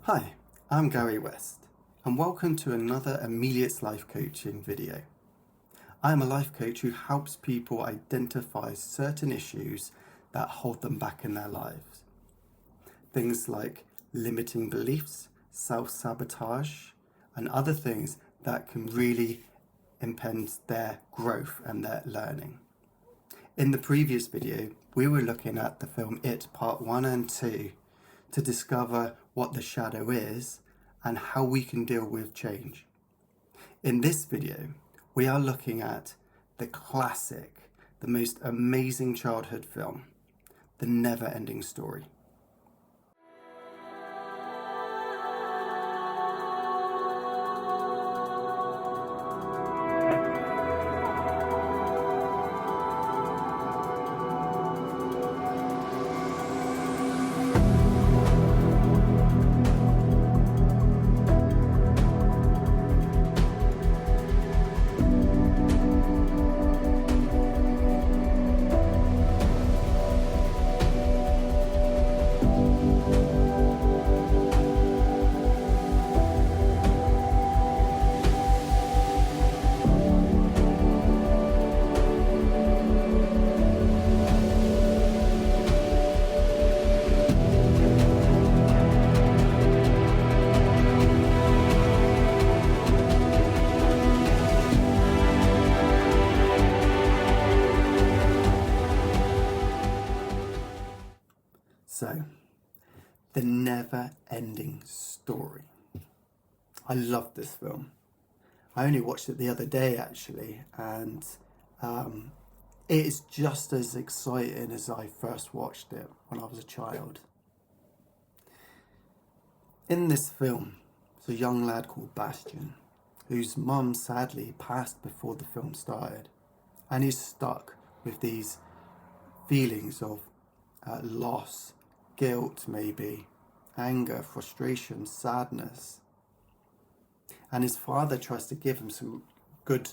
Hi, I'm Gary West, and welcome to another Ameliorates Life Coaching video. I am a life coach who helps people identify certain issues that hold them back in their lives. Things like limiting beliefs, self-sabotage, and other things that can really impede their growth and their learning. In the previous video, we were looking at the film It Part 1 and 2 to discover what the shadow is and how we can deal with change. In this video, we are looking at the classic, the most amazing childhood film, The Never-Ending Story. So, The Never-Ending Story. I love this film. I only watched it the other day actually, and it is just as exciting as I first watched it when I was a child. In this film, there's a young lad called Bastian, whose mum sadly passed before the film started, and he's stuck with these feelings of loss, guilt maybe, anger, frustration, sadness. And his father tries to give him some good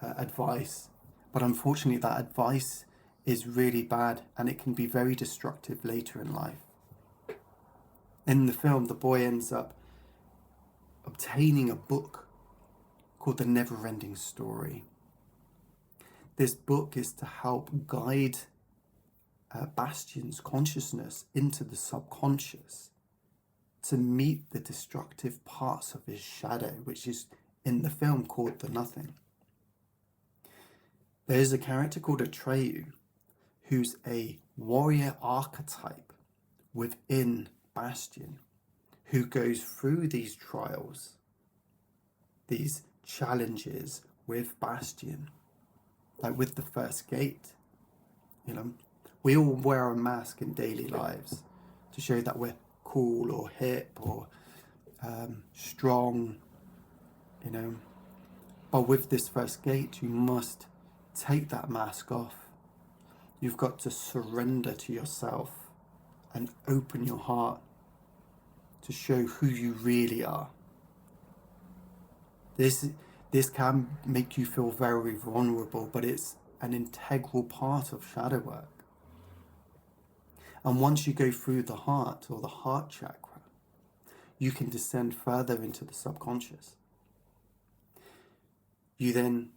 advice, but unfortunately that advice is really bad and it can be very destructive later in life. In the film, the boy ends up obtaining a book called The Never-Ending Story. This book is to help guide Bastian's consciousness into the subconscious to meet the destructive parts of his shadow, which is in the film called the Nothing. There's a character called Atreyu who's a warrior archetype within Bastian, who goes through these trials, these challenges with Bastian, like with the first gate. We all wear a mask in daily lives to show that we're cool or hip or strong, But with this first gate, you must take that mask off. You've got to surrender to yourself and open your heart to show who you really are. This can make you feel very vulnerable, but it's an integral part of shadow work. And once you go through the heart or the heart chakra, you can descend further into the subconscious. You then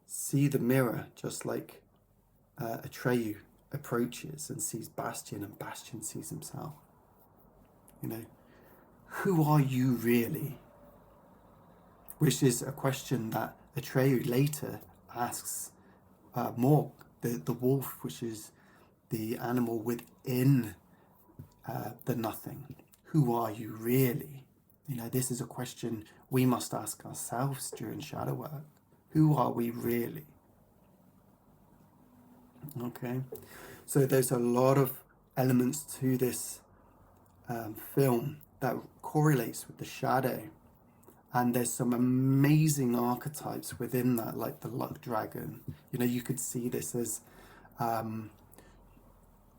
see the mirror, just like Atreyu approaches and sees Bastian, and Bastian sees himself. Who are you really? Which is a question that Atreyu later asks Morg, the wolf, which is the animal within the Nothing. Who are you really? This is a question we must ask ourselves during shadow work. Who are we really? Okay, so there's a lot of elements to this film that correlates with the shadow, and there's some amazing archetypes within that, like the luck dragon. You could see this as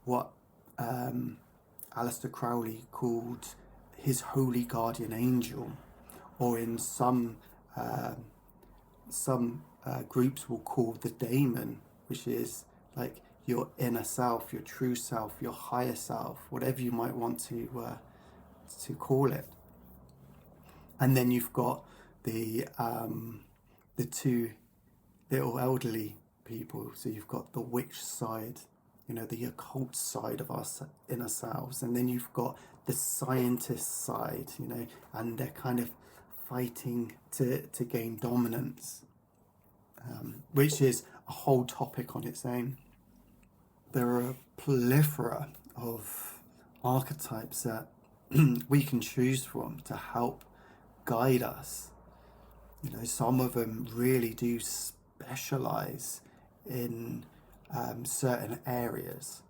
what Aleister Crowley called his holy guardian angel, or in some groups will call the daemon, which is like your inner self, your true self, your higher self, whatever you might want to call it. And then you've got the two little elderly people. So you've got the witch side, the occult side of our inner selves, and then you've got the scientist side, and they're kind of fighting to gain dominance, which is a whole topic on its own. There are a plethora of archetypes that we can choose from to help guide us. Some of them really do specialize in certain areas.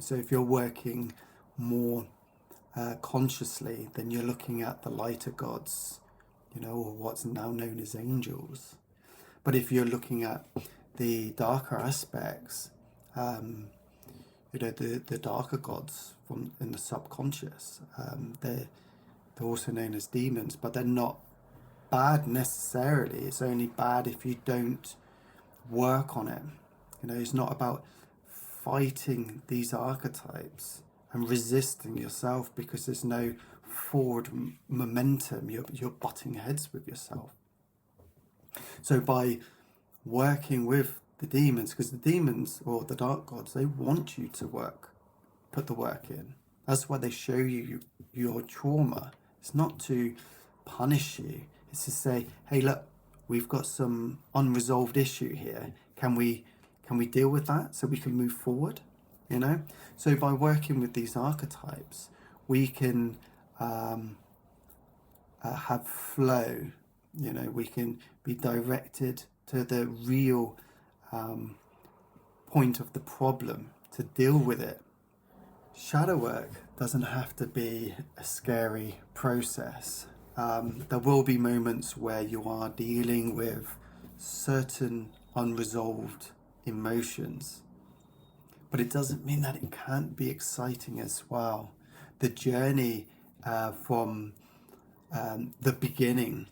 So if you're working more consciously, then you're looking at the lighter gods, or what's now known as angels. But if you're looking at the darker aspects, the darker gods from in the subconscious, they're also known as demons, but they're not bad necessarily. It's only bad if you don't work on it. It's not about fighting these archetypes and resisting yourself because there's no forward momentum. You're butting heads with yourself. So by working with the demons, because the demons or the dark gods, they want you to put the work in. That's why they show you your trauma. It's not to punish you. It's to say, hey, look, we've got some unresolved issue here. Can we deal with that so we can move forward? So by working with these archetypes, we can have flow. We can be directed to the real point of the problem to deal with it. Shadow work doesn't have to be a scary process. There will be moments where you are dealing with certain unresolved emotions, but it doesn't mean that it can't be exciting as well. The journey from the beginning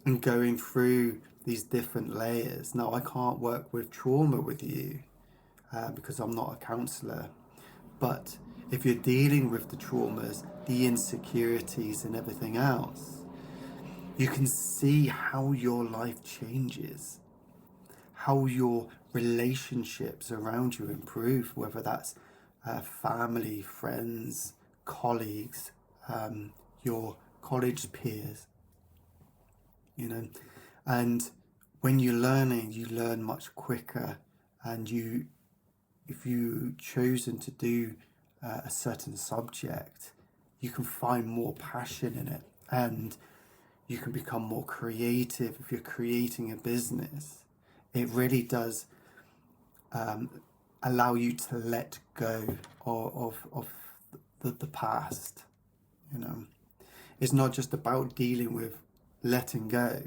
and going through these different layers. Now, I can't work with trauma with you because I'm not a counsellor, but if you're dealing with the traumas, the insecurities and everything else, you can see how your life changes, how your relationships around you improve, whether that's family, friends, colleagues, your college peers, and when you're learning, you learn much quicker, and if you've chosen to do a certain subject, you can find more passion in it, and you can become more creative. If you're creating a business, it really does allow you to let go of the past. It's not just about dealing with letting go.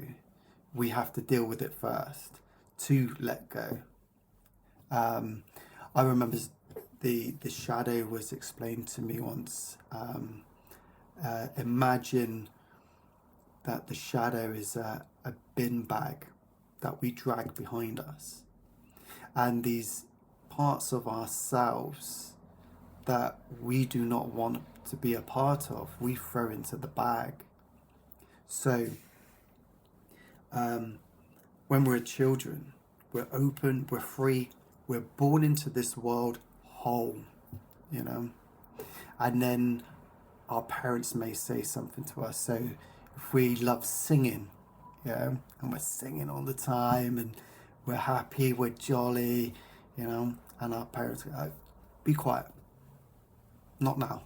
We have to deal with it first to let go. I remember the shadow was explained to me once. Imagine that the shadow is a bin bag that we drag behind us, and these parts of ourselves that we do not want to be a part of, we throw into the bag. So when we're children, we're open, we're free, we're born into this world whole, and then our parents may say something to us. So if we love singing, and we're singing all the time, and we're happy, we're jolly, and our parents go, be quiet, not now.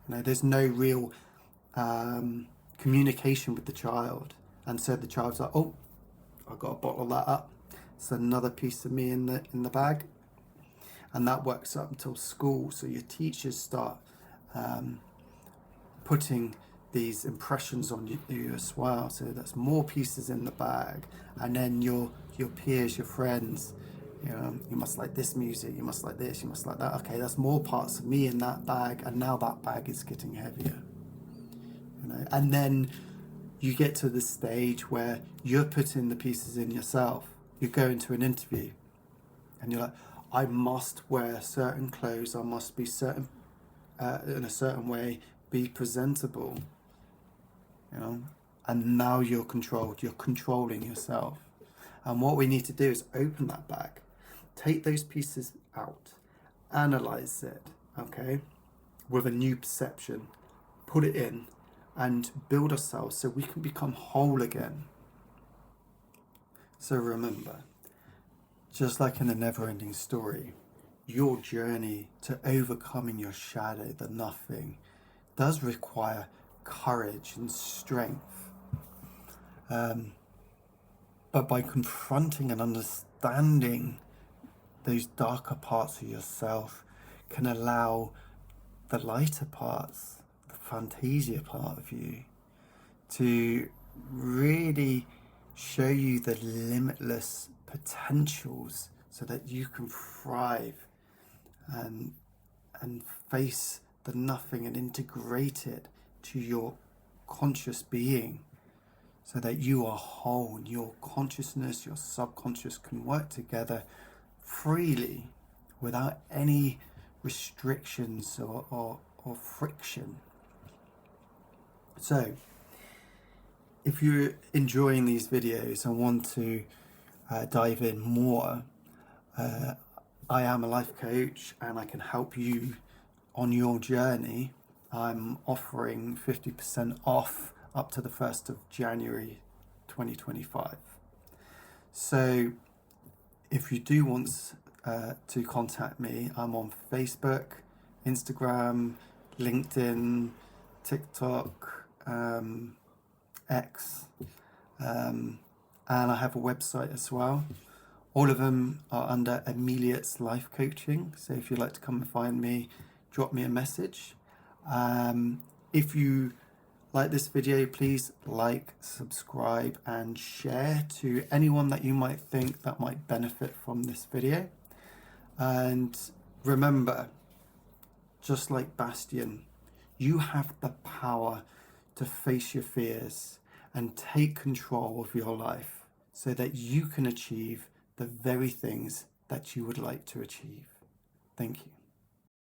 There's no real communication with the child, and so the child's like, oh, I've got to bottle that up. It's another piece of me in the bag, and that works up until school. So your teachers start putting these impressions on you as well. So that's more pieces in the bag, and then your peers, your friends, you must like this music, you must like this, you must like that. Okay, that's more parts of me in that bag, and now that bag is getting heavier. And then you get to the stage where you're putting the pieces in yourself. You go into an interview, and you're like, I must wear certain clothes, I must be certain in a certain way, be presentable. you know, and now you're controlled. You're controlling yourself. And what we need to do is open that bag, take those pieces out, analyze it, okay, with a new perception, put it in, and build ourselves so we can become whole again. So remember, just like in a never-ending story, your journey to overcoming your shadow, the nothing, does require courage and strength. But by confronting and understanding those darker parts of yourself can allow the lighter parts, the fantasia part of you, to really show you the limitless potentials so that you can thrive and face the nothing and integrate it to your conscious being so that you are whole and your consciousness, your subconscious can work together freely without any restrictions or friction. So if you're enjoying these videos and want to dive in more, I am a life coach and I can help you on your journey. I'm offering 50% off up to the 1st of January 2025. So if you do want to contact me, I'm on Facebook, Instagram, LinkedIn, TikTok, X, and I have a website as well. All of them are under Ameliorates Life Coaching. So if you'd like to come and find me, drop me a message. If you like this video, please like, subscribe and share to anyone that you might think that might benefit from this video. And remember, just like Bastian, you have the power to face your fears and take control of your life so that you can achieve the very things that you would like to achieve. Thank you.